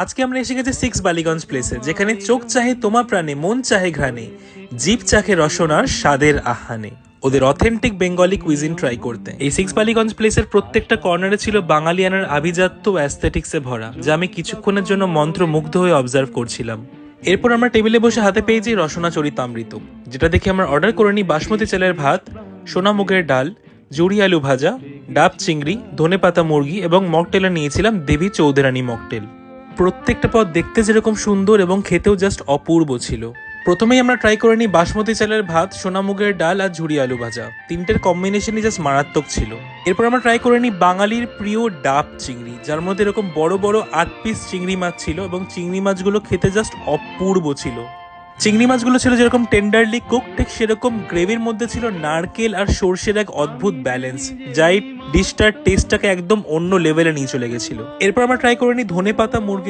আজকে আমরা এসে গেছি সিক্স বালিগঞ্জ প্লেসে, যেখানে চোখ চাহে তোমা প্রাণে, মন চাহে ঘ্রাণে, জিভ চাখে রসনার স্বাদের আহানে। ওদের অথেন্টিক বেঙ্গলি কুইজিন ট্রাই করতে এই সিক্স বালিগঞ্জ প্লেসের প্রত্যেকটা কর্নারে ছিল বাঙালিয়ানার আভিজাত্য ও অ্যাস্থেটিক্সে ভরা, যা আমি কিছুক্ষণের জন্য মন্ত্রমুগ্ধ হয়ে অবজার্ভ করছিলাম। এরপর আমরা টেবিলে বসে হাতে পেয়েছি রসনা চরিতামৃত, যেটা দেখে আমরা অর্ডার করে নিই বাসমতি চালের ভাত, সোনা মুগের ডাল, জুড়ি আলু ভাজা, ডাব চিংড়ি, ধনেপাতা মুরগি এবং মকটেলে নিয়েছিলাম দেবী চৌধুরানী মকটেল। প্রত্যেকটা পদ দেখতে যেরকম সুন্দর এবং খেতেও জাস্ট অপূর্ব ছিল। প্রথমেই আমরা ট্রাই করে নিই বাসমতি চালের ভাত, সোনা মুগের ডাল আর ঝুড়ি আলু ভাজা। তিনটের কম্বিনেশনই জাস্ট মারাত্মক ছিল। এরপর আমরা ট্রাই করে নিই বাঙালির প্রিয় ডাব চিংড়ি, যার মধ্যে এরকম বড় বড় 8 পিস চিংড়ি মাছ ছিল এবং চিংড়ি মাছগুলো খেতে জাস্ট অপূর্ব ছিল। চিংড়ি মাছগুলো ছিল যেরকম টেন্ডারলি কুক, ঠিক সেরকম গ্রেভির মধ্যে ছিল নারকেল আর সর্ষের এক অদ্ভুত ব্যালেন্স, যা এই ডিশটার টেস্টটাকে একদম অন্য লেভেলে নিয়ে চলে গেছিল। এরপর আমরা ট্রাই করে নিই ধনেপাতা মুরগি